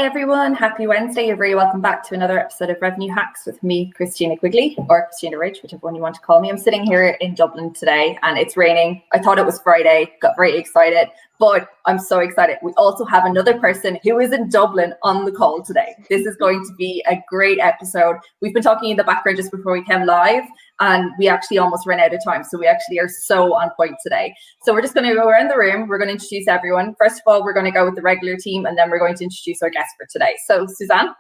everyone, happy Wednesday. You're very welcome back to another episode of Revenue Hacks with me, Christina Quigley, or Christina Ridge, whichever one you want to call me. I'm sitting here in Dublin today and it's raining. I thought it was Friday, got very excited, but I'm so excited. We also have another person who is in Dublin on the call today. This is going to be a great episode. We've been talking in the background just before we came live, and we actually almost ran out of time. So we actually are so on point today. So we're just going to go around the room. We're going to introduce everyone. First of all, we're going to go with the regular team, and then we're going to introduce our guest for today. So Suzanne.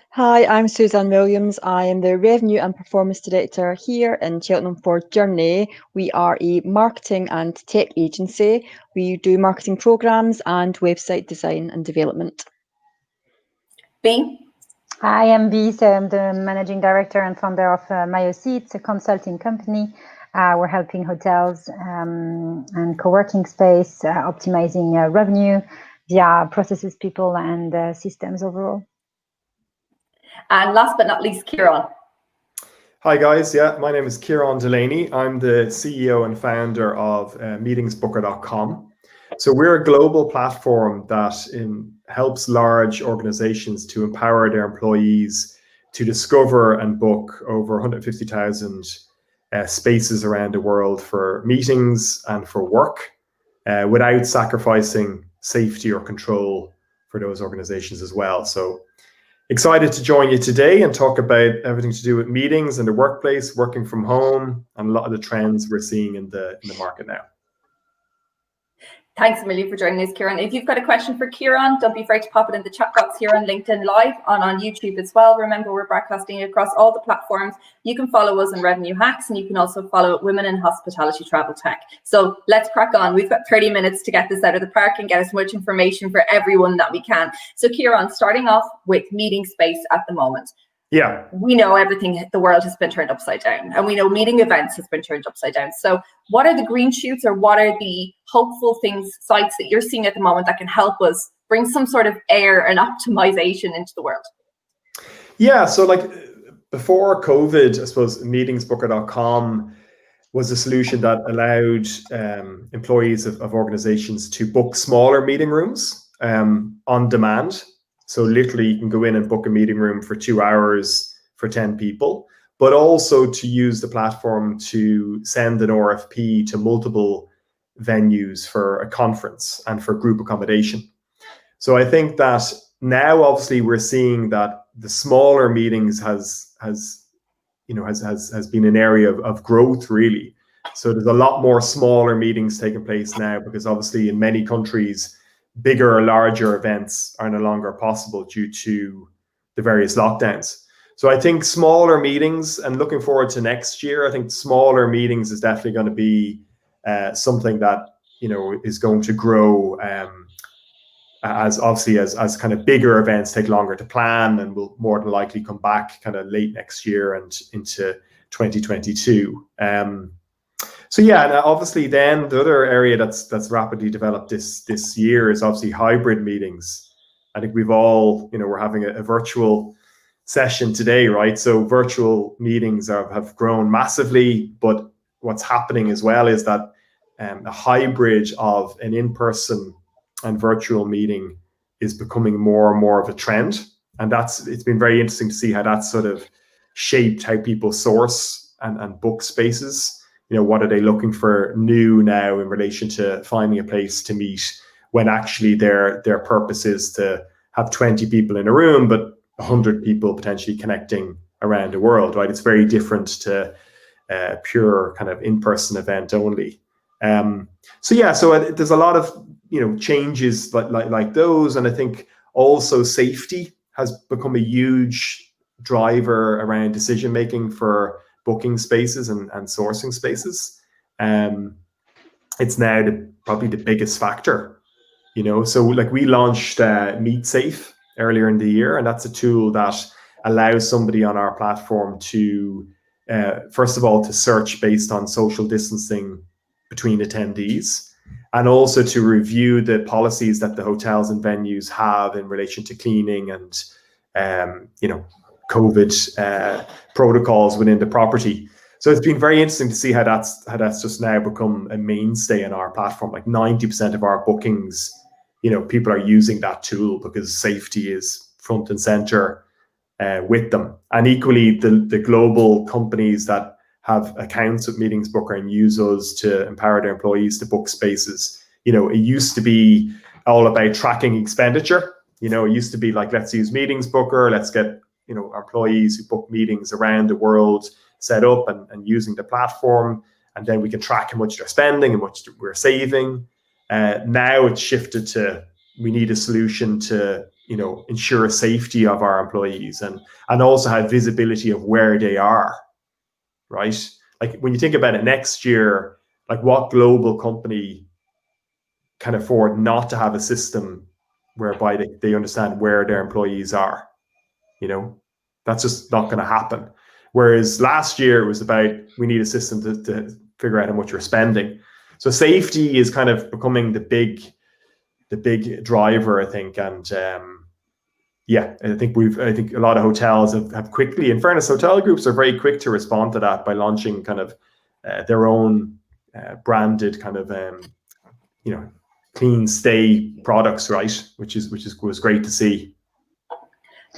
Hi, I'm Suzanne Williams. I am the Revenue and Performance Director here in Cheltenham for Journey. We are a marketing and tech agency. We do marketing programs and website design and development. B. Hi, I'm B. So I'm the Managing Director and founder of MyOC. It's a consulting company. We're helping hotels and co-working space optimizing revenue via processes, people, and systems overall. And last but not least, Kieran. Hi guys, my name is Kieran Delaney. I'm the CEO and founder of meetingsbooker.com. So we're a global platform that helps large organizations to empower their employees to discover and book over 150,000 spaces around the world for meetings and for work without sacrificing safety or control for those organizations as well. So excited to join you today and talk about everything to do with meetings in the workplace, working from home, and a lot of the trends we're seeing in the market now. Thanks a million for joining us, Kieran. If you've got a question for Kieran, don't be afraid to pop it in the chat box here on LinkedIn Live and on YouTube as well. Remember, we're broadcasting across all the platforms. You can follow us on Revenue Hacks, and you can also follow Women in Hospitality Travel Tech. So let's crack on. We've got 30 minutes to get this out of the park and get as much information for everyone that we can. So Kieran, starting off with meeting space at the moment. Yeah. We know everything, the world has been turned upside down, and we know meeting events has been turned upside down. So what are the green shoots, or what are the hopeful sites that you're seeing at the moment that can help us bring some sort of air and optimization into the world? Yeah, so like before COVID, I suppose meetingsbooker.com was a solution that allowed employees of organizations to book smaller meeting rooms on demand. So literally you can go in and book a meeting room for 2 hours for 10 people, but also to use the platform to send an RFP to multiple venues for a conference and for group accommodation. So I think that now obviously we're seeing that the smaller meetings has been an area of growth really. So there's a lot more smaller meetings taking place now, because obviously in many countries bigger or larger events are no longer possible due to the various lockdowns. So I think smaller meetings, and looking forward to next year, I think smaller meetings is definitely going to be something that is going to grow as kind of bigger events take longer to plan and will more than likely come back kind of late next year and into 2022. So yeah, and obviously then the other area that's rapidly developed this year is obviously hybrid meetings. I think we've all, we're having a virtual session today, right? So virtual meetings have grown massively, but what's happening as well is that a hybrid of an in-person and virtual meeting is becoming more and more of a trend. And it's been very interesting to see how that's sort of shaped how people source and book spaces. What are they looking for new now in relation to finding a place to meet, when actually their purpose is to have 20 people in a room, but 100 people potentially connecting around the world, right? It's very different to a pure kind of in-person event only. So there's a lot of changes like those, and I think also safety has become a huge driver around decision making for booking spaces and sourcing spaces. It's now probably the biggest factor, so like we launched MeetSafe earlier in the year, and that's a tool that allows somebody on our platform to first of all to search based on social distancing between attendees, and also to review the policies that the hotels and venues have in relation to cleaning and COVID protocols within the property. So it's been very interesting to see how that's just now become a mainstay in our platform. Like 90% of our bookings people are using that tool because safety is front and center with them. And equally, the global companies that have accounts with Meetings Booker and use us to empower their employees to book spaces. It used to be all about tracking expenditure. It used to be like, let's use Meetings Booker, let's get our employees who book meetings around the world set up and using the platform, and then we can track how much they're spending and how much we're saving. Now it's shifted to, we need a solution to ensure safety of our employees and also have visibility of where they are, right? Like when you think about it next year, like what global company can afford not to have a system whereby they understand where their employees are? That's just not going to happen. Whereas last year it was about, we need a system to figure out how much you're spending. So safety is kind of becoming the big driver, I think. And I think a lot of hotels have quickly, in fairness, hotel groups are very quick to respond to that by launching kind of their own branded kind of clean stay products, right? Which was great to see.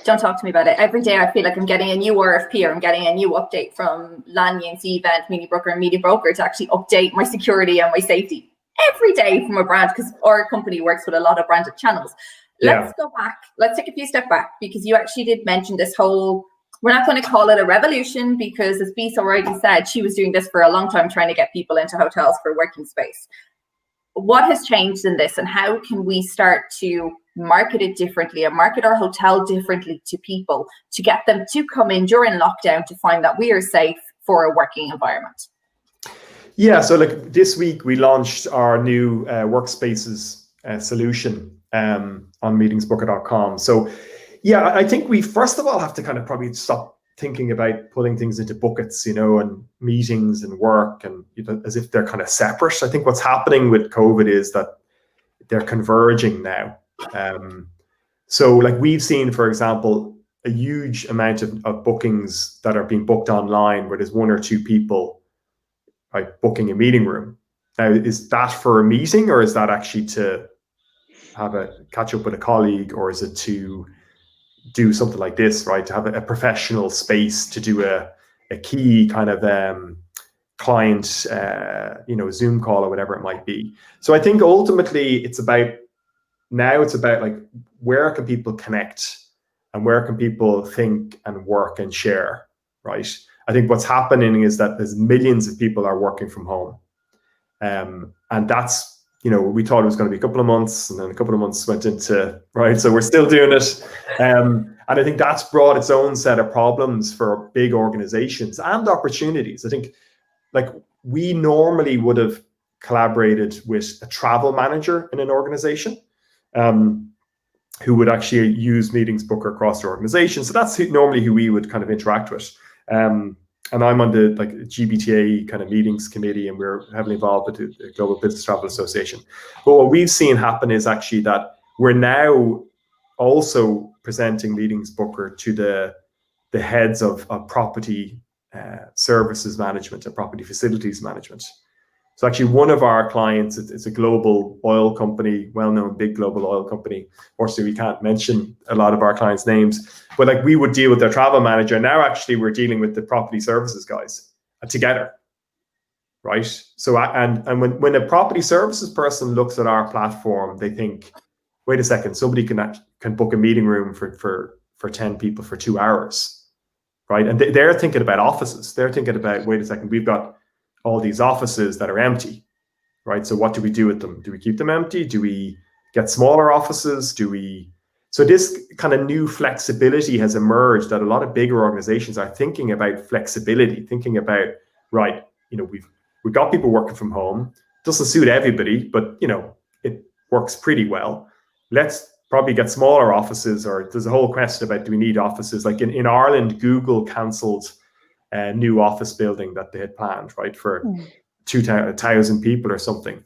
Don't talk to me about it. Every day I feel like I'm getting a new RFP or I'm getting a new update from Lanyon, Cvent, Media Broker, and Media Broker to actually update my security and my safety every day from a brand, because our company works with a lot of branded channels. Let's go back. Let's take a few steps back, because you actually did mention this whole, we're not going to call it a revolution, because as Bisa already said, she was doing this for a long time, trying to get people into hotels for working space. What has changed in this, and how can we start to market it differently and market our hotel differently to people to get them to come in during lockdown to find that we are safe for a working environment? Yeah, so like this week we launched our new workspaces solution on meetingsbooker.com. So yeah, I think we first of all have to kind of probably stop thinking about putting things into buckets, and meetings and work and as if they're kind of separate. I think what's happening with COVID is that they're converging now. So like we've seen, for example, a huge amount of bookings that are being booked online where there's one or two people booking a meeting room. Now, is that for a meeting, or is that actually to have a catch up with a colleague, or is it to do something like this, right? To have a professional space to do a key kind of client, Zoom call or whatever it might be. So I think ultimately it's about like, where can people connect and where can people think and work and share, right? I think what's happening is that there's millions of people are working from home. And that's, we thought it was going to be a couple of months, and then a couple of months went into, right? So we're still doing it. And I think that's brought its own set of problems for big organizations and opportunities. I think like we normally would have collaborated with a travel manager in an organization who would actually use Meetings Booker across the organization. So that's normally who we would kind of interact with. And I'm on the GBTA kind of meetings committee, and we're heavily involved with the Global Business Travel Association. But what we've seen happen is actually that we're now also presenting Meetings Booker to the heads of property services management and property facilities management. So actually one of our clients, it's a global oil company, well-known big global oil company. Unfortunately, we can't mention a lot of our clients' names, but like we would deal with their travel manager. Now actually we're dealing with the property services guys together, right? So and when a property services person looks at our platform, they think, wait a second, somebody can book a meeting room for 10 people for 2 hours, right? And they're thinking about offices. They're thinking about, wait a second, we've got all these offices that are empty, right? So what do we do with them? Do we keep them empty? Do we get smaller offices? So this kind of new flexibility has emerged, that a lot of bigger organizations are thinking about flexibility, thinking about, right, we've got people working from home. Doesn't suit everybody, but it works pretty well. Let's probably get smaller offices, or there's a whole question about, do we need offices? Like in Ireland, Google cancelled a new office building that they had planned, right, for 2,000 people or something.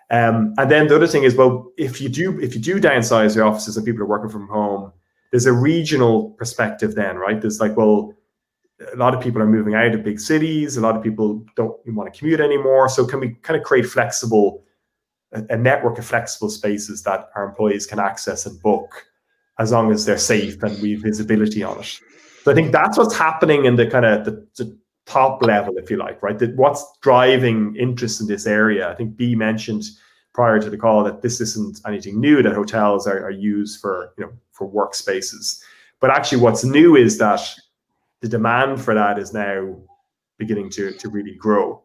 And then the other thing is, well, if you do downsize your offices and people are working from home, there's a regional perspective then, right? There's like, well, a lot of people are moving out of big cities. A lot of people don't want to commute anymore. So can we kind of create flexible a network of flexible spaces that our employees can access and book as long as they're safe and we have visibility on it. So I think that's what's happening in the kind of the top level, if you like, right? That what's driving interest in this area. I think Bea mentioned prior to the call that this isn't anything new, that hotels are used for, for workspaces. But actually what's new is that the demand for that is now beginning to really grow.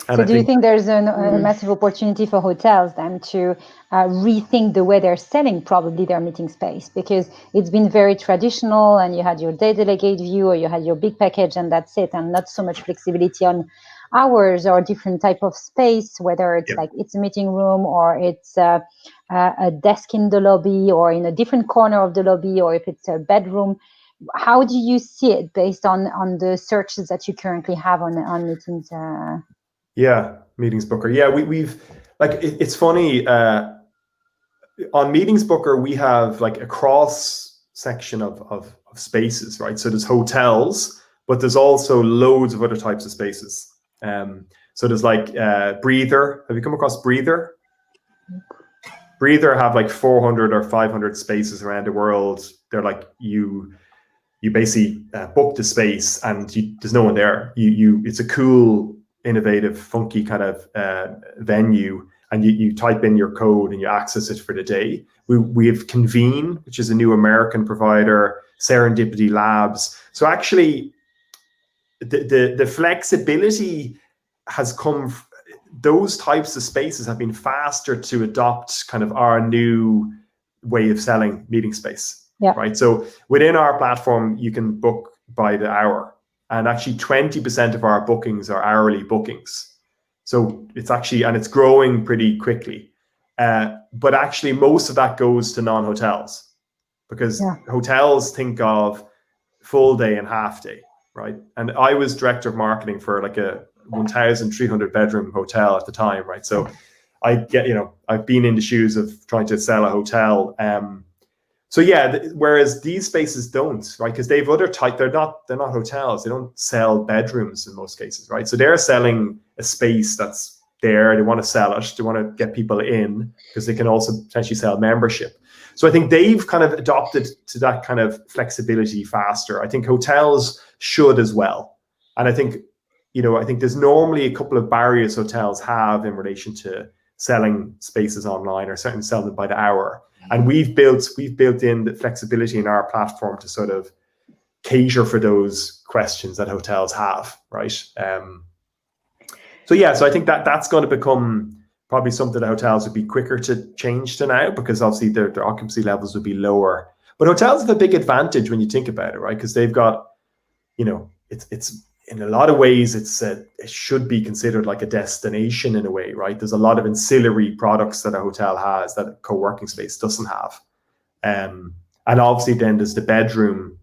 And so do you think there's a massive opportunity for hotels then to rethink the way they're selling probably their meeting space? Because it's been very traditional and you had your day delegate view or you had your big package and that's it, and not so much flexibility on hours or different type of space, whether it's like it's a meeting room or it's a desk in the lobby or in a different corner of the lobby, or if it's a bedroom. How do you see it based on the searches that you currently have on meetings? Yeah, Meetings Booker. Yeah, we've like it's funny. On Meetings Booker, we have like a cross section of spaces, right? So there's hotels, but there's also loads of other types of spaces. So there's like Breather. Have you come across Breather? Breather have like 400 or 500 spaces around the world. They're like you basically book the space and there's no one there. It's a cool, innovative, funky kind of venue, and you type in your code and you access it for the day. We have Convene, which is a new American provider, Serendipity Labs. So actually, the flexibility has come. Those types of spaces have been faster to adopt kind of our new way of selling meeting space. Yeah. Right. So within our platform, you can book by the hour, and actually 20% of our bookings are hourly bookings. So it's actually, and it's growing pretty quickly. But actually most of that goes to non-hotels, because hotels think of full day and half day, right? And I was director of marketing for like a 1,300 bedroom hotel at the time, right? So I get, I've been in the shoes of trying to sell a hotel. So yeah, whereas these spaces don't, right? Because they've other type, they're not hotels. They don't sell bedrooms in most cases, right? So they're selling a space that's there. They want to sell it. They want to get people in because they can also potentially sell membership. So I think they've kind of adopted to that kind of flexibility faster. I think hotels should as well. And I think, I think there's normally a couple of barriers hotels have in relation to selling spaces online, or certainly selling them by the hour. And we've built in the flexibility in our platform to sort of cater for those questions that hotels have, right? So I think that's going to become probably something that hotels would be quicker to change to now, because obviously their occupancy levels would be lower. But hotels have a big advantage when you think about it, right? Because they've got, it's in a lot of ways, it should be considered like a destination in a way, right? There's a lot of ancillary products that a hotel has that a co-working space doesn't have. And obviously then there's the bedroom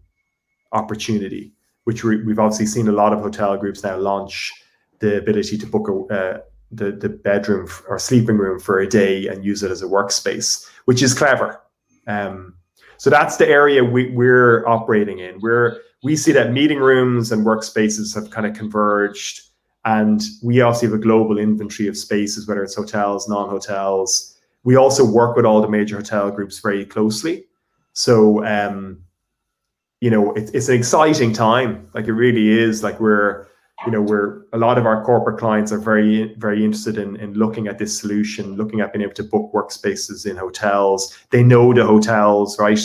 opportunity, which we've obviously seen a lot of hotel groups now launch the ability to book the bedroom or sleeping room for a day and use it as a workspace, which is clever. So that's the area we're operating in. We see that meeting rooms and workspaces have kind of converged, and we also have a global inventory of spaces, whether it's hotels, non-hotels. We also work with all the major hotel groups very closely. So, it's an exciting time. Like it really is. Like we're a lot of our corporate clients are very, very interested in looking at this solution, looking at being able to book workspaces in hotels. They know the hotels, right?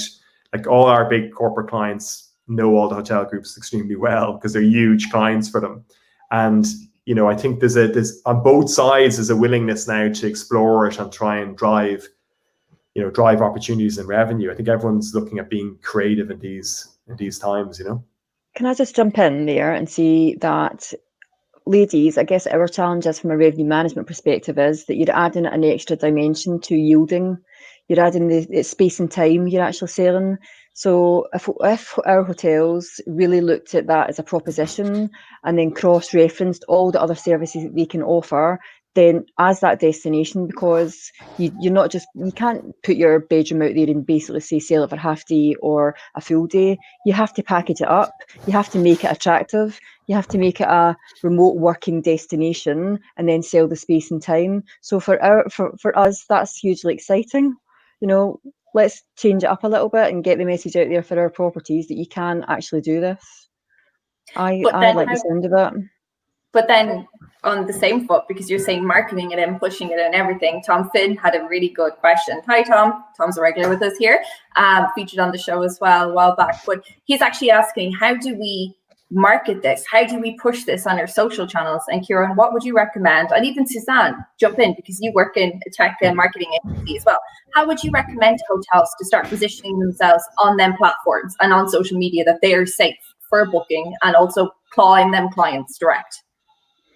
Like all our big corporate clients know all the hotel groups extremely well because they're huge clients for them. And, I think there's on both sides, there's a willingness now to explore it and try and drive opportunities and revenue. I think everyone's looking at being creative in these times, Can I just jump in there and say that, ladies, I guess our challenges from a revenue management perspective is that you're adding an extra dimension to yielding. You're adding the space and time you're actually selling. So if our hotels really looked at that as a proposition and then cross-referenced all the other services that they can offer, then as that destination, because you can't put your bedroom out there and basically say sell it for half day or a full day. You have to package it up. You have to make it attractive. You have to make it a remote working destination and then sell the space and time. So for us, that's hugely exciting. You know, let's change it up a little bit and get the message out there for our properties that you can actually do this. I like the sound of it. But then on the same foot, because you're saying marketing it and pushing it and everything, Tom Finn had a really good question. Hi, Tom. Tom's a regular with us here, featured on the show as well a while back. But he's actually asking, how do we market this? How do we push this on our social channels? And Kieran, what would you recommend? And even Suzanne, jump in, because you work in a tech and marketing agency as well. How would you recommend hotels to start positioning themselves on them platforms and on social media that they are safe for booking and also clawing them clients direct?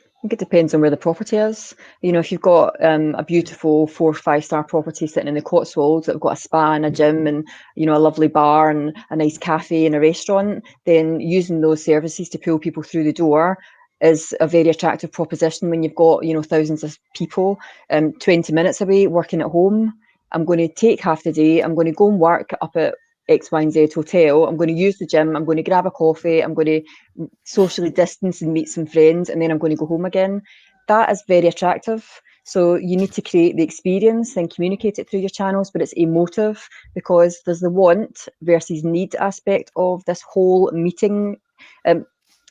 I think it depends on where the property is. You know, if you've got a beautiful 4 or 5 star property sitting in the Cotswolds that have got a spa and a gym and, you know, a lovely bar and a nice cafe and a restaurant, then using those services to pull people through the door is a very attractive proposition when you've got, you know, thousands of people 20 minutes away working at home. I'm going to take half the day. I'm going to go and work up at X, Y, and Z hotel. I'm going to use the gym. I'm going to grab a coffee. I'm going to socially distance and meet some friends, and then I'm going to go home again. That is very attractive. So you need to create the experience and communicate it through your channels, but it's emotive, because there's the want versus need aspect of this whole meeting.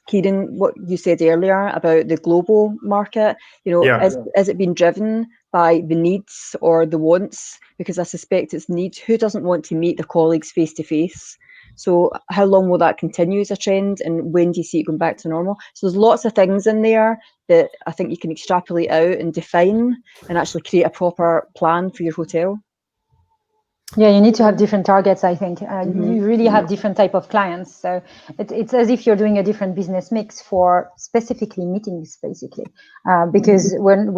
Kieran, what you said earlier about the global market, you know, is it being driven by the needs or the wants? Because I suspect it's needs. Who doesn't want to meet their colleagues face to face? So how long will that continue as a trend, and when do you see it going back to normal? So there's lots of things in there that I think you can extrapolate out and define and actually create a proper plan for your hotel. Yeah, you need to have different targets, I think. You really have different type of clients. So it's as if you're doing a different business mix for specifically meetings, basically. Because when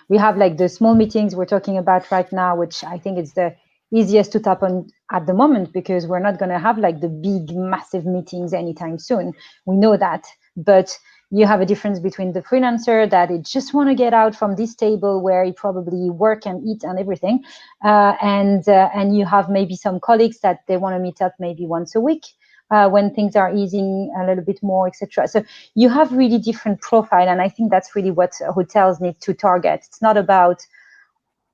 we have like the small meetings we're talking about right now, which I think is the easiest to tap on at the moment, because we're not going to have like the big, massive meetings anytime soon. We know that. But you have a difference between the freelancer that they just want to get out from this table where he probably work and eat and everything, and you have maybe some colleagues that they want to meet up maybe once a week when things are easing a little bit more, etc. So you have really different profile, and I think that's really what hotels need to target. It's not about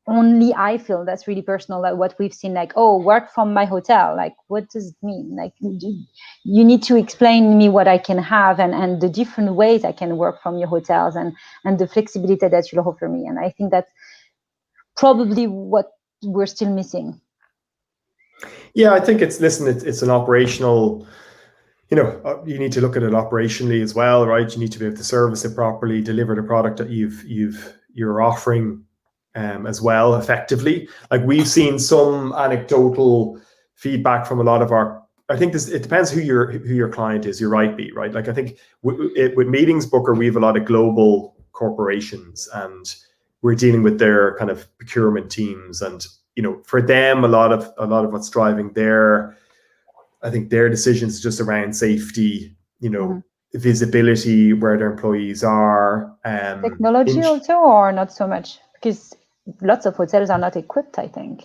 only, I feel that's really personal, that what we've seen, like, oh, work from my hotel, like, what does it mean? Like, you need to explain to me what I can have and the different ways I can work from your hotels and the flexibility that you'll offer me. And I think that's probably what we're still missing. Yeah, I think it's an operational, you know, you need to look at it operationally as well, right? You need to be able to service it properly, deliver the product that you're offering as well effectively. Like, we've seen some anecdotal feedback from a lot of our, I think it depends who your client is. You're right, B, right? Like, I think with Meetings Booker, we have a lot of global corporations, and we're dealing with their kind of procurement teams, and, you know, for them, a lot of what's driving their decisions just around safety, you know, visibility, where their employees are. Technology also, or not so much? Because lots of hotels are not equipped, I think,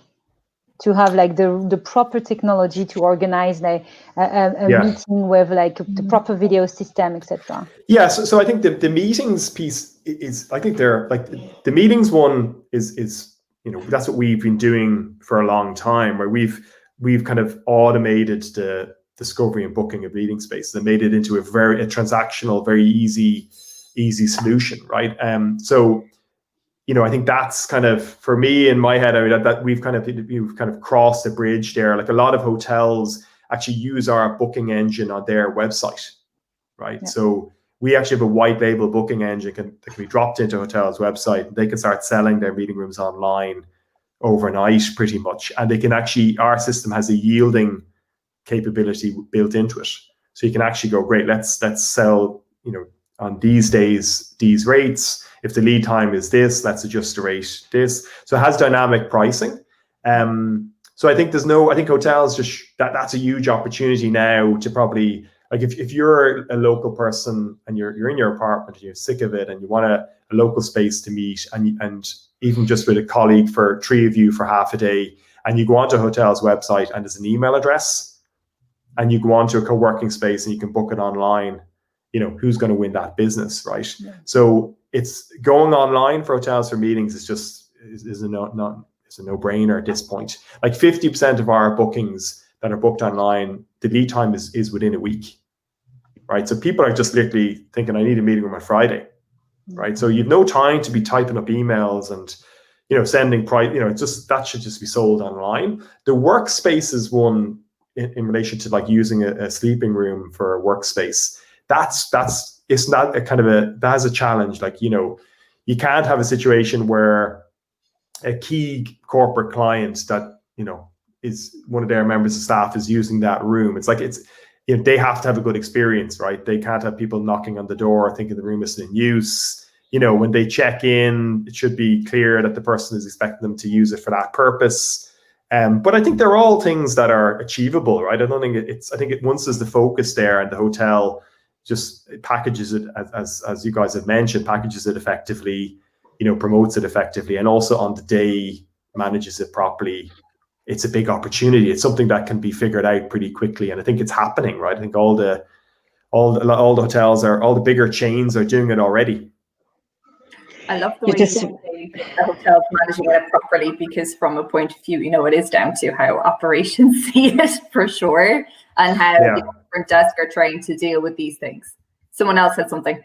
to have like the proper technology to organize like a meeting with like the proper video system, etc. Yeah, so I think the meetings piece is, I think they're like, the meetings one is you know, that's what we've been doing for a long time, where we've kind of automated the discovery and booking of meeting spaces and made it into a transactional, very easy solution, right? So, you know, I think that's kind of, for me in my head, I mean, that we've kind of crossed the bridge there. Like, a lot of hotels actually use our booking engine on their website, right? Yeah. So we actually have a white label booking engine that can be dropped into a hotel's website. They can start selling their meeting rooms online overnight, pretty much. And they can actually, our system has a yielding capability built into it. So you can actually go, great, let's sell, you know, on these days, these rates. If the lead time is this, let's adjust the rate this. So it has dynamic pricing. So I think I think hotels just, that's a huge opportunity now to probably, like, if you're a local person and you're in your apartment and you're sick of it and you want a local space to meet, and even just with a colleague, for 3 of you for half a day, and you go onto a hotel's website and there's an email address, and you go onto a co-working space and you can book it online, who's going to win that business, right? Yeah. So it's going online for hotels for meetings is a no-brainer at this point. Like 50% of our bookings that are booked online, the lead time is within a week, right? So people are just literally thinking, I need a meeting room on Friday, right? So you've no time to be typing up emails and sending price. That should just be sold online. The workspace one in relation to like using a sleeping room for a workspace. It's not that has a challenge. Like you can't have a situation where a key corporate client that is one of their members of staff is using that room. It's like they have to have a good experience, right? They can't have people knocking on the door thinking the room isn't in use. When they check in, it should be clear that the person is expecting them to use it for that purpose. But I think they're all things that are achievable, right? I don't think I think once there's the focus there and the hotel just packages it as you guys have mentioned, packages it effectively, promotes it effectively, and also on the day manages it properly. It's a big opportunity. It's something that can be figured out pretty quickly, and I think it's happening, right? I think all the hotels all the bigger chains are doing it already. I love the way you say the hotel's managing it properly, because from a point of view, it is down to how operations see it for sure, and how the front desk are trying to deal with these things. Someone else said something.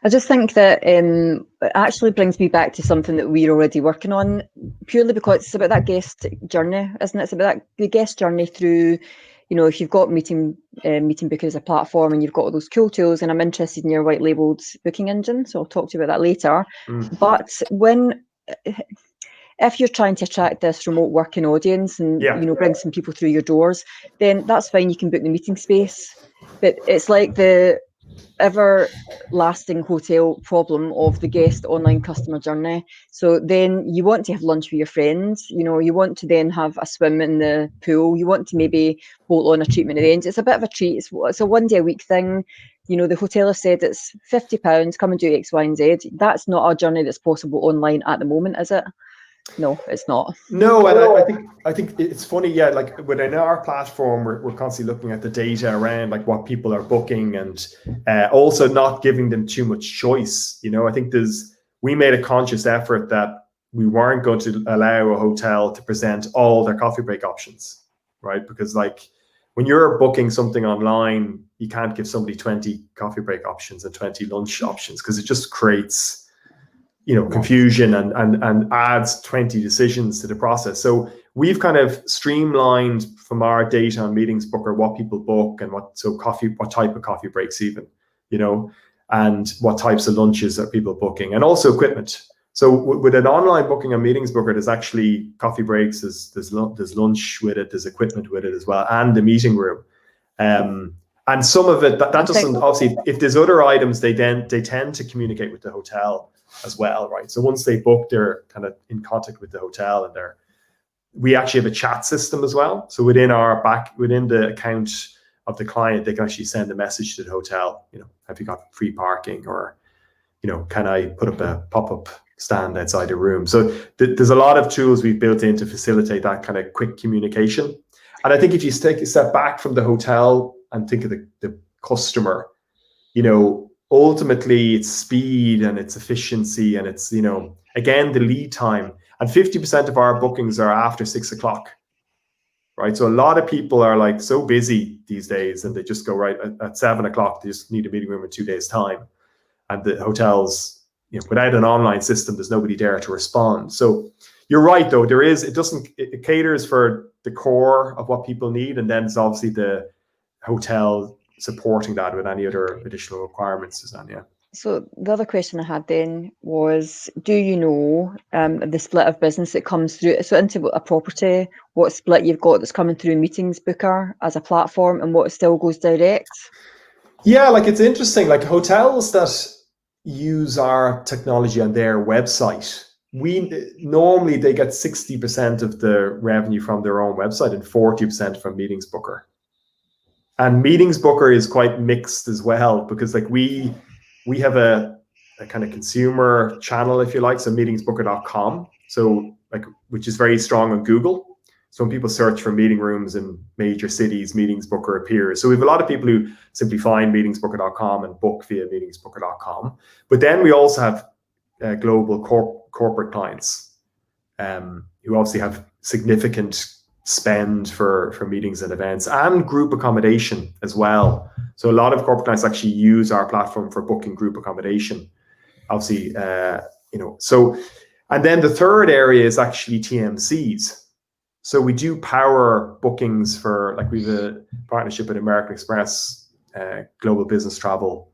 I just think that it actually brings me back to something that we're already working on, purely because it's about that guest journey, isn't it? It's about the guest journey through, if you've got Meeting Booker as a platform and you've got all those cool tools, and I'm interested in your white labeled booking engine, so I'll talk to you about that later. But if you're trying to attract this remote working audience and bring some people through your doors, then that's fine. You can book the meeting space, but it's like the everlasting hotel problem of the guest online customer journey. So then you want to have lunch with your friends, you want to then have a swim in the pool, you want to maybe bolt on a treatment at the end. It's a bit of a treat. It's a 1 day a week thing. The hotel has said it's £50, come and do X, Y, and Z. That's not a journey that's possible online at the moment, is it? No, it's not. No, and I think it's funny. Yeah, like within our platform, we're constantly looking at the data around like what people are booking, and also not giving them too much choice. I think we made a conscious effort that we weren't going to allow a hotel to present all their coffee break options, right? Because like when you're booking something online, you can't give somebody 20 coffee break options and 20 lunch options, because it just creates confusion and adds 20 decisions to the process. So we've kind of streamlined from our data on Meetings Booker what people book and what type of coffee breaks even, and what types of lunches are people booking, and also equipment. So with an online booking on Meetings Booker, there's actually coffee breaks, there's lunch with it, there's equipment with it as well, and the meeting room. And some of it that doesn't, obviously, if there's other items, they tend to communicate with the hotel as well, right? So once they book, they're kind of in contact with the hotel, and we actually have a chat system as well. So within the account of the client, they can actually send a message to the hotel, have you got free parking, or can I put up a pop-up stand outside the room? So there's a lot of tools we've built in to facilitate that kind of quick communication. And I think if you take a step back from the hotel and think of the customer, ultimately it's speed and it's efficiency, and it's, again, the lead time. And 50% of our bookings are after 6 o'clock, right? So a lot of people are like so busy these days, and they just go right at 7 o'clock, they just need a meeting room in 2 days' time. And the hotels, without an online system, there's nobody there to respond. So you're right, though, it caters for the core of what people need, and then it's obviously the hotel supporting that with any other additional requirements, Suzanne. Yeah. So the other question I had then was, do you know the split of business that comes through? So into a property, what split you've got that's coming through Meetings Booker as a platform, and what still goes direct? Yeah, like it's interesting. Like hotels that use our technology on their website, normally they get 60% of the revenue from their own website and 40% from Meetings Booker. And Meetings Booker is quite mixed as well, because like we have a kind of consumer channel, if you like, so meetingsbooker.com, so like, which is very strong on Google. So when people search for meeting rooms in major cities, Meetings Booker appears. So we have a lot of people who simply find meetingsbooker.com and book via meetingsbooker.com. But then we also have global corporate clients who obviously have significant spend for meetings and events, and group accommodation as well. So a lot of corporate clients actually use our platform for booking group accommodation. Obviously, so, and then the third area is actually TMCs. So we do power bookings for, like, we have a partnership with American Express, Global Business Travel,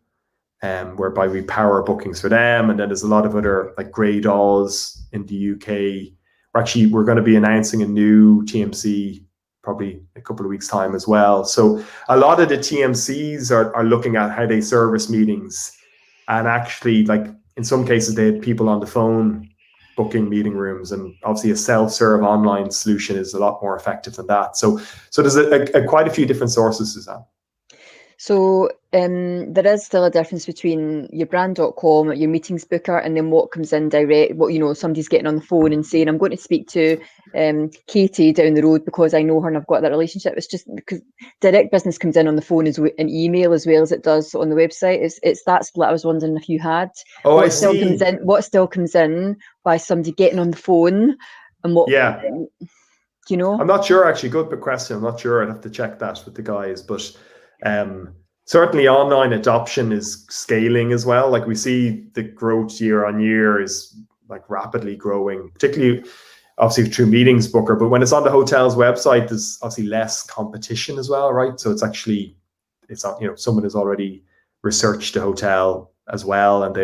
whereby we power bookings for them. And then there's a lot of other, like Grey Dolls in the UK. We're going to be announcing a new TMC probably a couple of weeks' time as well. So a lot of the TMCs are looking at how they service meetings, and actually, like, in some cases they had people on the phone booking meeting rooms, and obviously a self-serve online solution is a lot more effective than that. So there's quite a few different sources, Suzanne. So there is still a difference between your brand.com, your meetings booker, and then what comes in direct. What, somebody's getting on the phone and saying, I'm going to speak to Katie down the road because I know her and I've got that relationship. It's just because direct business comes in on the phone as an email as well as it does on the website. It's that split I was wondering if you had. Oh, what still comes in by somebody getting on the phone, and what? Yeah. I'm not sure, actually. Good question. I'm not sure. I'd have to check that with the guys, but certainly online adoption is scaling as well. Like, we see the growth year on year is like rapidly growing, particularly obviously through Meetings Booker. But when it's on the hotel's website, there's obviously less competition as well, right? So it's not, someone has already researched the hotel as well, and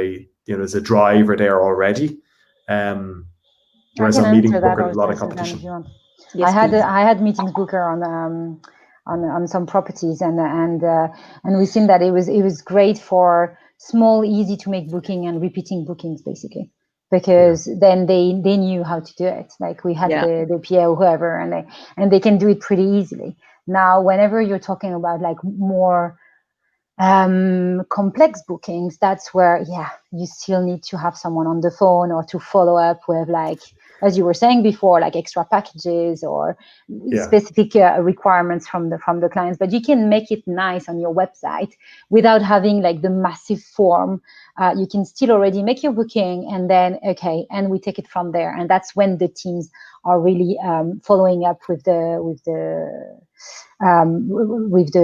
there's a driver there already. Whereas on Meetings Booker, there's a lot of competition. Yes, I had Meetings Booker on some properties, and we've seen that it was great for small, easy to make booking and repeating bookings, basically, because then they knew how to do it. Like, we had the PA or whoever, and they can do it pretty easily. Now, whenever you're talking about like more complex bookings, that's where you still need to have someone on the phone or to follow up with, like, as you were saying before, like extra packages or specific requirements from the clients. But you can make it nice on your website without having like the massive form. You can still already make your booking, and then and we take it from there. And that's when the teams are really following up with the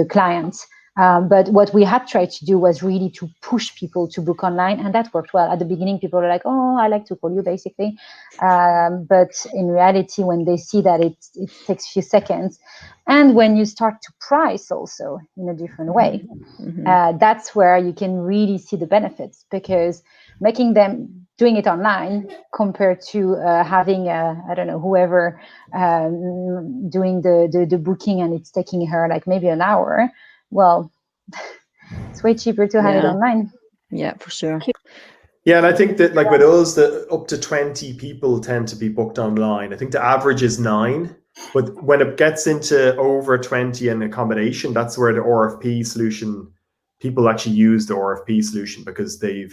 clients. But what we had tried to do was really to push people to book online, and that worked well. At the beginning, people were like, "Oh, I like to call you," basically. But in reality, when they see that it takes a few seconds, and when you start to price also in a different way, that's where you can really see the benefits, because doing it online compared to having whoever doing the booking, and it's taking her like maybe an hour. Well, it's way cheaper to have it online. Yeah, for sure. Yeah, and I think that, like, with us, the up to 20 people tend to be booked online. I think the average is 9, but when it gets into over 20 and accommodation, that's where the RFP solution, people actually use the RFP solution, because they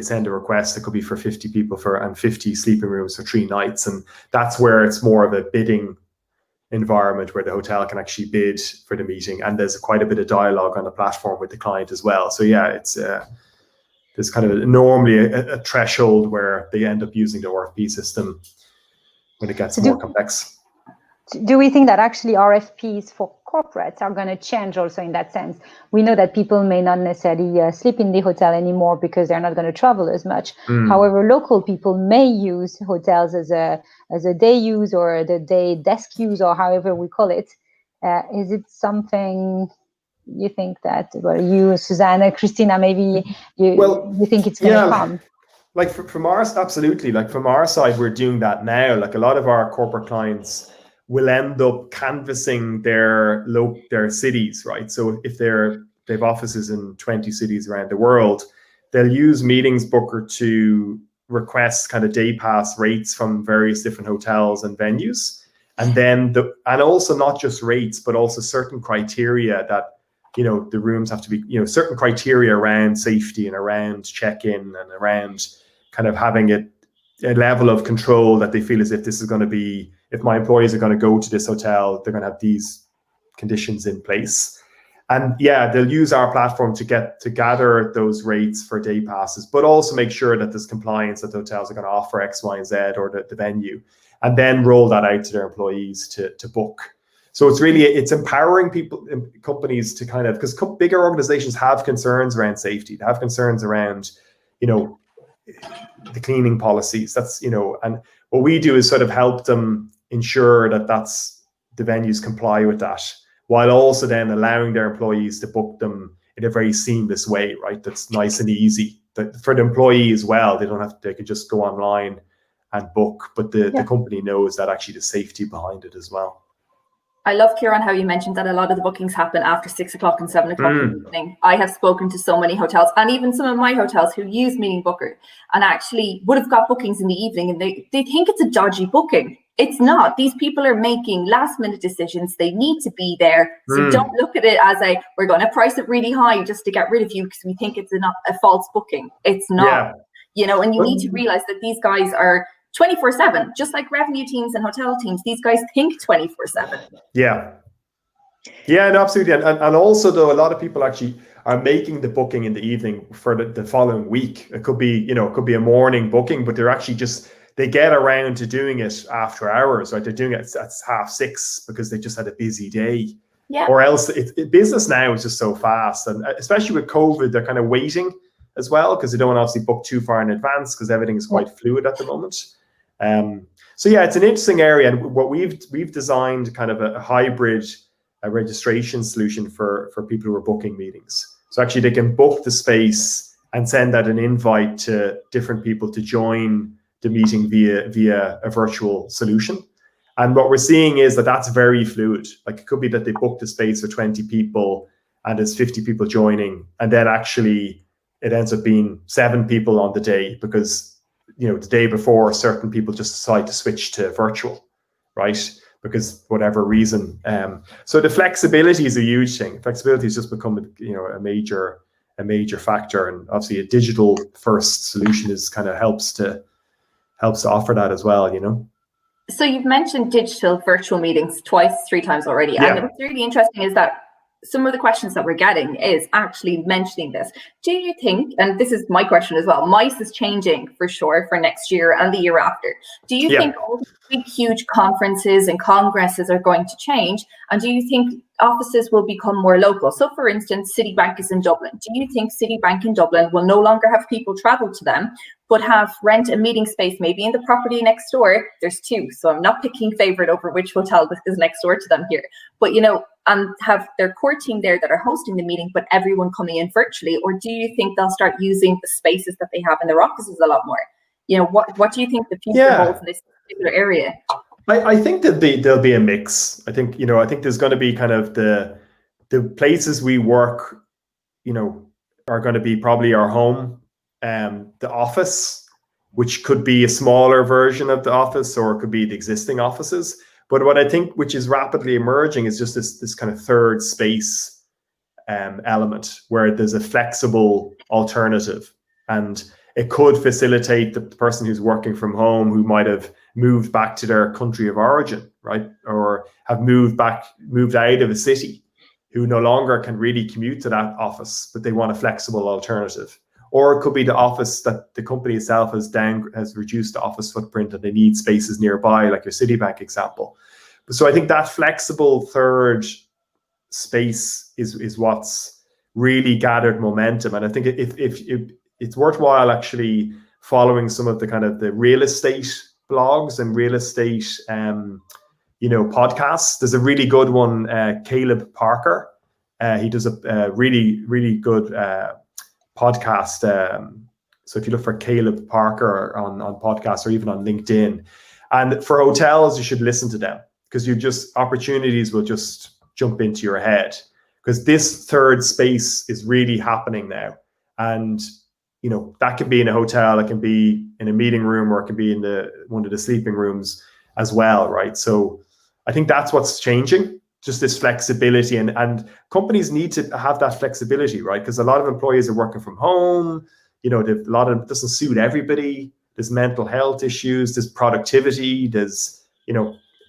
send a request that could be for 50 people and 50 sleeping rooms for 3 nights, and that's where it's more of a bidding environment where the hotel can actually bid for the meeting, and there's quite a bit of dialogue on the platform with the client as well. So it's there's kind of normally a threshold where they end up using the RFP system when it gets more complex. Do we think that actually RFPs for corporates are going to change also in that sense? We know that people may not necessarily sleep in the hotel anymore because they're not going to travel as much. However, local people may use hotels as a day use or the day desk use, or however we call it. Is it something you think that, you, Susanna, Christina, maybe you think it's going to come? Like from ours, absolutely. Like from our side, we're doing that now. Like a lot of our corporate clients will end up canvassing their cities, right? So if they've offices in 20 cities around the world, they'll use Meetings Booker to request kind of day pass rates from various different hotels and venues, and then and also not just rates, but also certain criteria that the rooms have to be certain criteria around safety and around check-in and around kind of having a level of control that they feel as if this is going to be if my employees are going to go to this hotel, they're going to have these conditions in place. And yeah, they'll use our platform to gather those rates for day passes, but also make sure that there's compliance, that the hotels are going to offer X, Y, and Z, or the venue, and then roll that out to their employees to book. So it's empowering people, companies to kind of, because bigger organizations have concerns around safety, they have concerns around, the cleaning policies. That's, and what we do is sort of help them ensure that the venues comply with that, while also then allowing their employees to book them in a very seamless way, right? That's nice and easy. For the employee as well, they can just go online and book, but the company knows that actually the safety behind it as well. I love, Kieran, how you mentioned that a lot of the bookings happen after 6 o'clock and 7 o'clock in the evening. I have spoken to so many hotels, and even some of my hotels, who use Meeting Booker and actually would have got bookings in the evening, and they think it's a dodgy booking. It's not. These people are making last minute decisions. They need to be there. So don't look at it as we're going to price it really high just to get rid of you because we think it's a false booking. It's not, and you need to realize that these guys are 24/7, just like revenue teams and hotel teams. These guys think 24/7. Yeah, no, absolutely. And also, though, a lot of people actually are making the booking in the evening for the following week. It could be, a morning booking, but they're actually they get around to doing it after hours, right? They're doing it at 6:30 because they just had a busy day. Yeah. Or else business now is just so fast. And especially with COVID, they're kind of waiting as well because they don't want to obviously book too far in advance because everything is quite fluid at the moment. So yeah, it's an interesting area, and what we've designed kind of a hybrid registration solution for people who are booking meetings. So actually, they can book the space and send out an invite to different people to join the meeting via a virtual solution. And what we're seeing is that that's very fluid. Like, it could be that they booked a space for 20 people and there's 50 people joining, and then actually it ends up being 7 people on the day because the day before certain people just decide to switch to virtual, right? Because whatever reason. So the flexibility is a huge thing. Flexibility has just become a major factor, and obviously a digital first solution is kind of helps to offer that as well. So you've mentioned digital virtual meetings 3 times already. Yeah. And what's really interesting is that some of the questions that we're getting is actually mentioning this. Do you think, and this is my question as well, MICE is changing for sure for next year and the year after. Do you think all the big, huge conferences and congresses are going to change? And do you think offices will become more local? So for instance, Citibank is in Dublin. Do you think Citibank in Dublin will no longer have people travel to them, but rent a meeting space maybe in the property next door? There's 2, so I'm not picking favorite over which hotel is next door to them here. But and have their core team there that are hosting the meeting, but everyone coming in virtually? Or do you think they'll start using the spaces that they have in their offices a lot more? What do you think the future holds in this particular area? I think that there'll be a mix. I think there's going to be kind of the places we work, are going to be probably our home, the office, which could be a smaller version of the office, or it could be the existing offices. But what I think, which is rapidly emerging, is just this kind of third space element where there's a flexible alternative, and it could facilitate the person who's working from home who might have moved back to their country of origin, right? Or have moved out of a city, who no longer can really commute to that office, but they want a flexible alternative. Or it could be the office that the company itself has reduced the office footprint and they need spaces nearby, like your Citibank example. So I think that flexible third space is what's really gathered momentum. And I think if it's worthwhile actually following some of the kind of the real estate blogs and real estate podcasts. There's a really good one, Caleb Parker. He does a really, really good podcast. So if you look for Caleb Parker on podcasts or even on LinkedIn, and for hotels, you should listen to them, because opportunities will just jump into your head, because this third space is really happening now. And that can be in a hotel, it can be in a meeting room, or it can be in one of the sleeping rooms as well, right? So I think that's what's changing, just this flexibility, and companies need to have that flexibility, right? Because a lot of employees are working from home, it doesn't suit everybody. There's mental health issues, there's productivity, there's,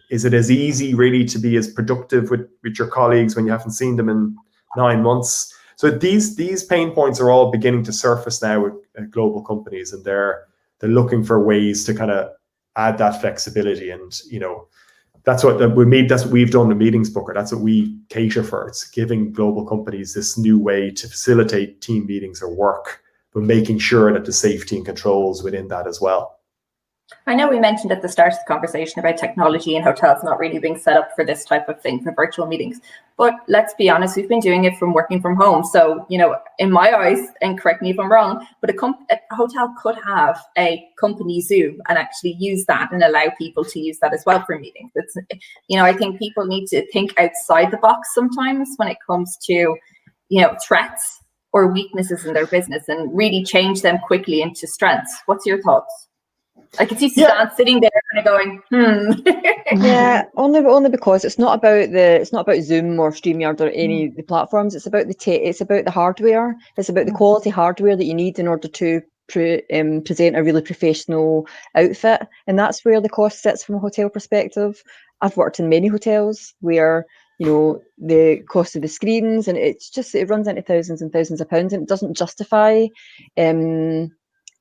Is it as easy really to be as productive with your colleagues when you haven't seen them in 9 months? So these pain points are all beginning to surface now with global companies, and they're looking for ways to kind of add that flexibility. And that's what we've done in Meetings Booker. That's what we cater for. It's giving global companies this new way to facilitate team meetings or work, but making sure that the safety and controls within that as well. I know we mentioned at the start of the conversation about technology and hotels not really being set up for this type of thing, for virtual meetings. But let's be honest, we've been doing it from working from home. So, in my eyes, and correct me if I'm wrong, but a hotel could have a company Zoom and actually use that and allow people to use that as well for meetings. It's, I think people need to think outside the box sometimes when it comes to, threats or weaknesses in their business, and really change them quickly into strengths. What's your thoughts? I can see Suzanne sitting there kind of going, Yeah, only because it's not about Zoom or StreamYard or any of the platforms. It's about it's about the hardware. It's about the quality hardware that you need in order to present a really professional outfit, and that's where the cost sits from a hotel perspective. I've worked in many hotels where the cost of the screens, and it runs into thousands and thousands of pounds, and it doesn't justify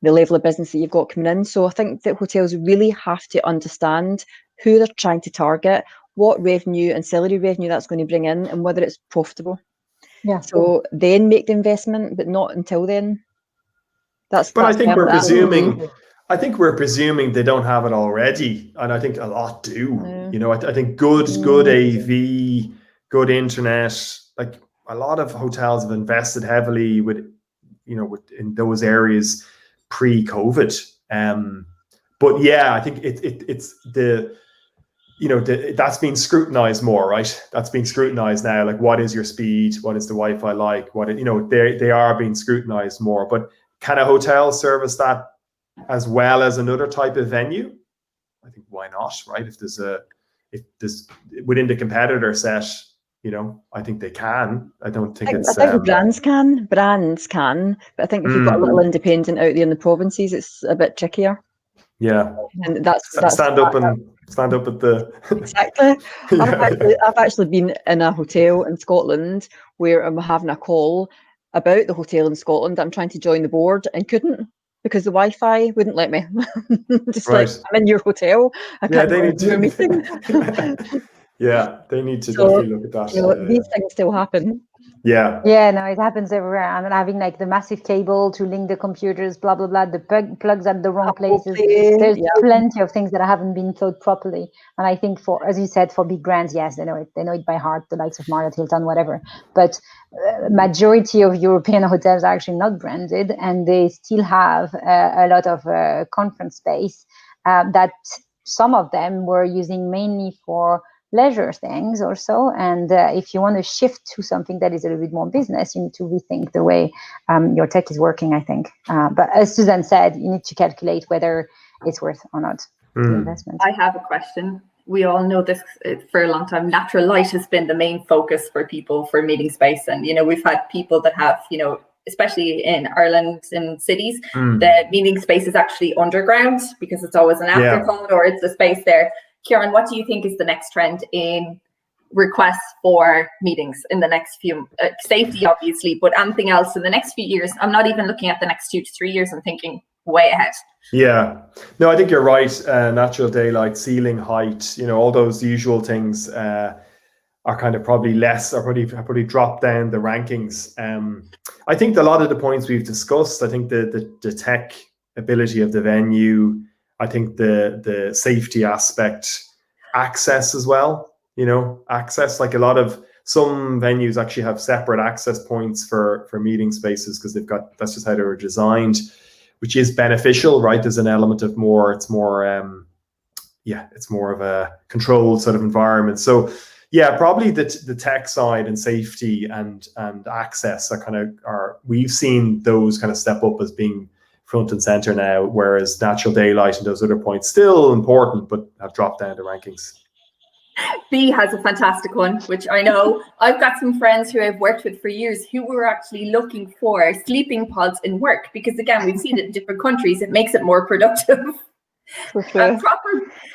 the level of business that you've got coming in. So I think that hotels really have to understand who they're trying to target, what revenue, ancillary revenue that's going to bring in, and whether it's profitable. Yeah. So then make the investment, but not until then. I think we're presuming they don't have it already, and I think a lot do. Yeah. I think good AV, good internet. Like a lot of hotels have invested heavily with in those areas pre-COVID. But yeah, I think it's that's being scrutinized more, right? That's being scrutinized now. Like, what is your speed? What is the Wi-Fi like? They are being scrutinized more. But can a hotel service that as well as another type of venue? I think why not, right? If there's within the competitor set, I think they can. I don't think it's. I think brands can, but I think if you've got a little independent out there in the provinces, it's a bit trickier. Yeah, and that's stand up at the exactly. I've actually been in a hotel in Scotland where I'm having a call about the hotel in Scotland. I'm trying to join the board and couldn't, because the Wi-Fi wouldn't let me. Just right. Like, I'm in your hotel. I can't go to your meeting. Yeah, they need to definitely look at that. These things still happen. Yeah. Yeah, no, it happens everywhere. And having like the massive cable to link the computers, blah, blah, blah, the plugs at the wrong places. There's plenty of things that haven't been thought properly. And I think as you said, for big brands, yes, they know it by heart, the likes of Marriott, Hilton, whatever. But majority of European hotels are actually not branded, and they still have a lot of conference space that some of them were using mainly for leisure things or so. And if you want to shift to something that is a little bit more business, you need to rethink the way your tech is working, I think. But as Suzanne said, you need to calculate whether it's worth or not the investment. I have a question. We all know this for a long time. Natural light has been the main focus for people for meeting space. And, we've had people that have, especially in Ireland, in cities, the meeting space is actually underground because it's always an afterthought or it's a space there. Kieran, what do you think is the next trend in requests for meetings in the next few, safety obviously, but anything else in the next few years? I'm not even looking at the next 2 to 3 years. I'm thinking way ahead. Yeah, no, I think you're right. Natural daylight, ceiling height, all those usual things are kind of probably less, or probably drop down the rankings. I think a lot of the points we've discussed, I think the tech ability of the venue, I think the safety aspect, access as well, access, like some venues actually have separate access points for meeting spaces because that's just how they were designed, which is beneficial, right? There's an element of it's more of a controlled sort of environment. So yeah, probably the tech side and safety and access we've seen those kind of step up as being front and center now, whereas natural daylight and those other points still important, but have dropped down the rankings. B has a fantastic one, which I know I've got some friends who I've worked with for years who were actually looking for sleeping pods in work, because again, we've seen it in different countries. It makes it more productive. So true.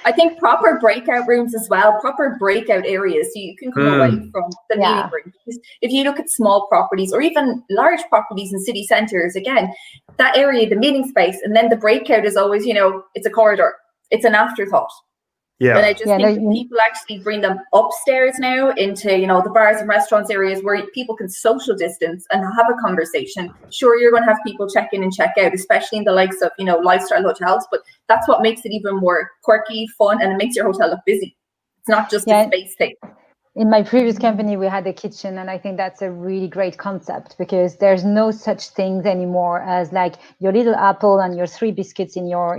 I think proper breakout rooms as well, proper breakout areas, so you can come away from the meeting room. Because if you look at small properties or even large properties in city centres, again, that area, the meeting space, and then the breakout is always, it's a corridor. It's an afterthought. Yeah. But I just think that people actually bring them upstairs now into, the bars and restaurants areas where people can social distance and have a conversation. Sure, you're going to have people check in and check out, especially in the likes of, lifestyle hotels, but that's what makes it even more quirky, fun, and it makes your hotel look busy. It's not just a space thing. In my previous company, we had a kitchen, and I think that's a really great concept because there's no such things anymore as like your little apple and your 3 biscuits in your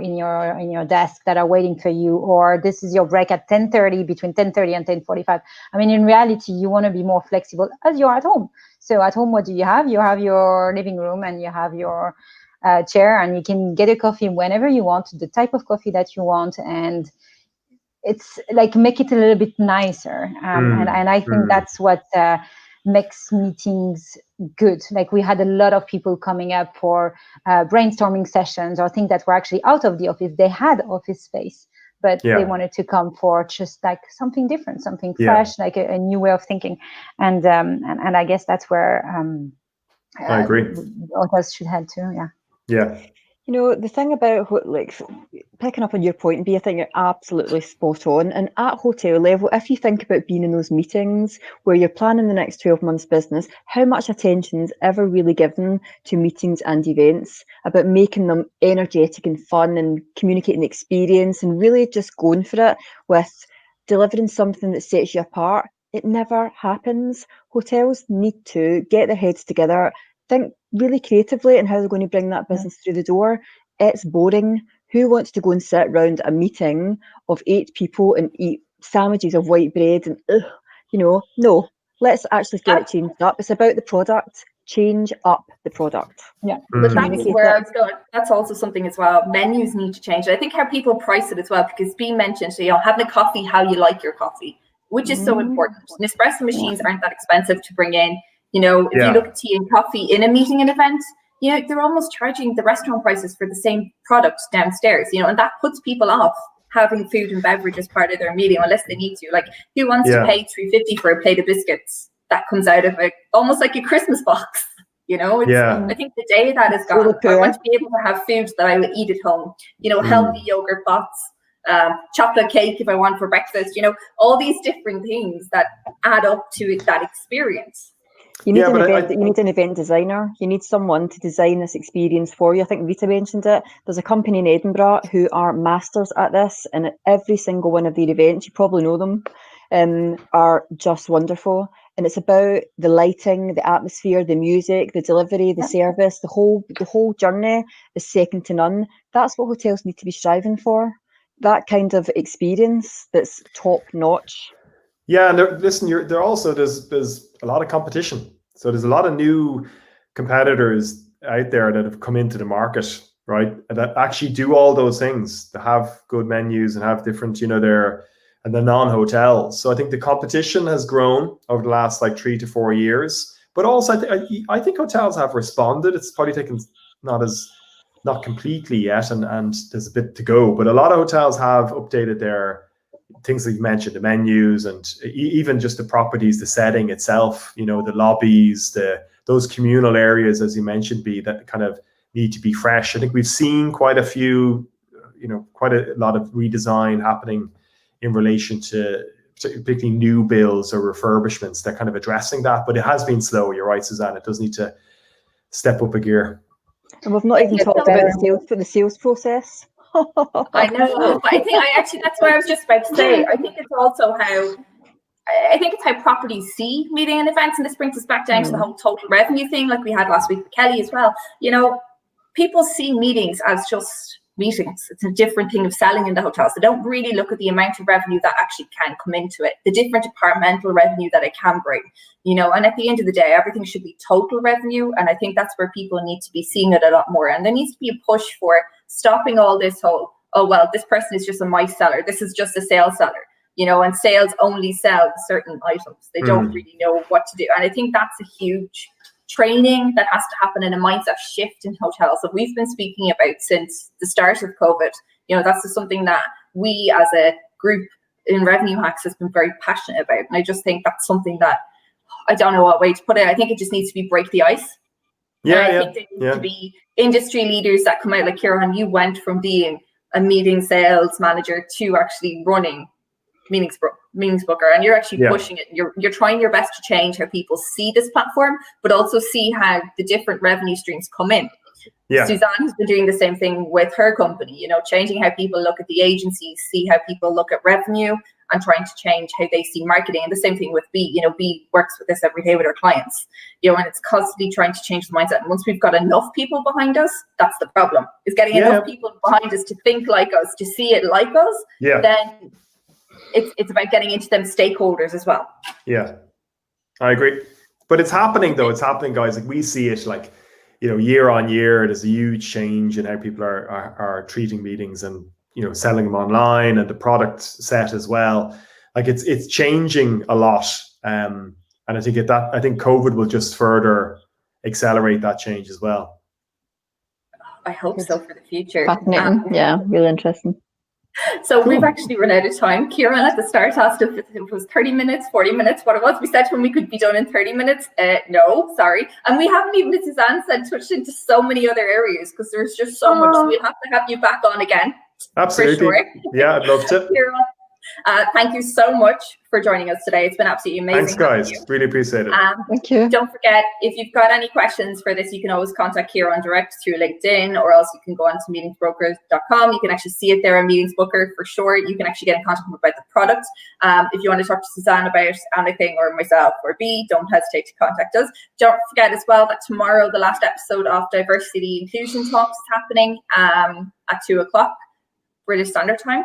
desk that are waiting for you, or this is your break at 10:30 between 10:30 and 10:45. I mean, in reality, you want to be more flexible as you're at home. So at home, what do you have? You have your living room and you have your chair, and you can get a coffee whenever you want, the type of coffee that you want, and it's like make it a little bit nicer, and I think that's what makes meetings good. Like we had a lot of people coming up for brainstorming sessions or things that were actually out of the office. They had office space, but they wanted to come for just like something different, something fresh, like a new way of thinking. And I guess that's where I agree. Hotels should head to. Yeah. The thing about picking up on your point, B, I think you're absolutely spot on. And at hotel level, if you think about being in those meetings where you're planning the next 12 months business, how much attention is ever really given to meetings and events, about making them energetic and fun and communicating the experience and really just going for it with delivering something that sets you apart? It never happens. Hotels need to get their heads together, think really creatively and how they're going to bring that business through the door. It's boring. Who wants to go and sit around a meeting of 8 people and eat sandwiches of white bread and no, let's actually get it changed up. It's about the product. Change up the product. But that's where I was going. That's also something as well. Menus need to change. I think how people price it as well, because being mentioned, having a coffee how you like your coffee, which is so important. Nespresso machines aren't that expensive to bring in. If you look at tea and coffee in a meeting and event, they're almost charging the restaurant prices for the same product downstairs, and that puts people off having food and beverage as part of their meeting unless they need to. Like, who wants to pay $3.50 for a plate of biscuits that comes out of almost like a Christmas box? I think the day that is gone, I want to be able to have food that I would eat at home, healthy yogurt pots, chocolate cake if I want for breakfast, all these different things that add up to that experience. You need an event designer. You need someone to design this experience for you. I think Rita mentioned it. There's a company in Edinburgh who are masters at this, and at every single one of their events, you probably know them, are just wonderful. And it's about the lighting, the atmosphere, the music, the delivery, the service, the whole journey is second to none. That's what hotels need to be striving for. That kind of experience that's top notch. Yeah, and there's a lot of competition. So there's a lot of new competitors out there that have come into the market, right? That actually do all those things, to have good menus and have different, they're non-hotels. So I think the competition has grown over the last 3 to 4 years. But also, I think hotels have responded. It's probably taken not completely yet, and there's a bit to go. But a lot of hotels have updated their things that you mentioned, the menus, and even just the properties, the setting itself, the lobbies, those communal areas, as you mentioned, that kind of need to be fresh. I think we've seen quite a lot of redesign happening in relation to particularly new builds or refurbishments. They're kind of addressing that, but it has been slow. You're right, Suzanne. It does need to step up a gear. And we've not even talked about the sales process. I know, but I think that's what I was just about to say. I think it's also how properties see meeting and events, and this brings us back down to the whole total revenue thing, like we had last week with Kelly as well. People see meetings as just meetings. It's a different thing of selling in the hotels. They don't really look at the amount of revenue that actually can come into it, the different departmental revenue that it can bring, and at the end of the day, everything should be total revenue. And I think that's where people need to be seeing it a lot more. And there needs to be a push for stopping all this whole, this person is just a mice seller. This is just a sales seller, and sales only sell certain items. They don't really know what to do. And I think that's a huge training that has to happen, in a mindset shift in hotels that we've been speaking about since the start of COVID. You know, that's just something that we as a group in Revenue Hacks has been very passionate about. And I just think that's something that, I don't know what way to put it. I think it just needs to be break the ice. Yeah, and I think there needs to be industry leaders that come out, like Kieran, you went from being a meeting sales manager to actually running meetings booker, and you're actually pushing it. You're trying your best to change how people see this platform, but also see how the different revenue streams come in. Yeah. Suzanne has been doing the same thing with her company, you know, changing how people look at the agencies, see how people look at revenue, and trying to change how they see marketing. And the same thing with B. You know, B works with this every day with our clients, you know, and it's constantly trying to change the mindset. And once we've got enough people behind us, that's the problem, is getting enough people behind us to think like us, to see it like us. Yeah. Then it's about getting into them stakeholders as well. Yeah, I agree. But it's happening though. It's happening, guys. Like, we see it, like, you know, year on year, there's a huge change in how people are treating meetings and, you know, selling them online, and the product set as well. Like, it's changing a lot. And I think I think COVID will just further accelerate that change as well. I hope so for the future. Fascinating. Yeah, really interesting. So we've actually run out of time. Kieran at the start asked if it was 30 minutes, 40 minutes, what it was. We said to him we could be done in 30 minutes. No, sorry. And we haven't even, as Suzanne said, touched into so many other areas, because there's just so much. So we'll have to have you back on again. Absolutely. For sure. Yeah, I'd love to. Kieran, thank you so much for joining us today. It's been absolutely amazing. Thanks, guys. Really appreciate it. Thank you. Don't forget, if you've got any questions for this, you can always contact Kieran direct through LinkedIn, or else you can go on to meetingsbrokers.com. You can actually see it there on Meetings Booker for sure. You can actually get in contact with about the product. If you want to talk to Suzanne about anything, or myself or B, don't hesitate to contact us. Don't forget as well that tomorrow, the last episode of Diversity Inclusion Talks is happening at 2:00 British Standard Time,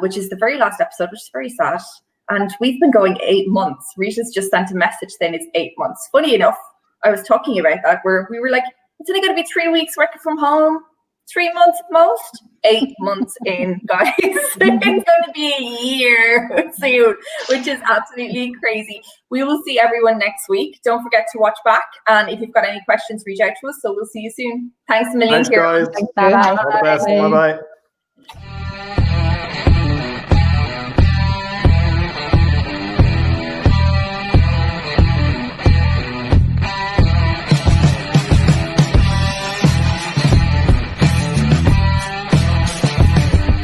which is the very last episode, which is very sad. And we've been going 8 months. Rita's just sent a message saying it's 8 months. Funny enough, I was talking about that, where we were like, it's only going to be 3 weeks working from home, 3 months at most. 8 months in, guys. It's going to be a year soon, which is absolutely crazy. We will see everyone next week. Don't forget to watch back. And if you've got any questions, reach out to us. So we'll see you soon. Thanks a million, Thanks, guys. Bye-bye. All the best. Bye-bye.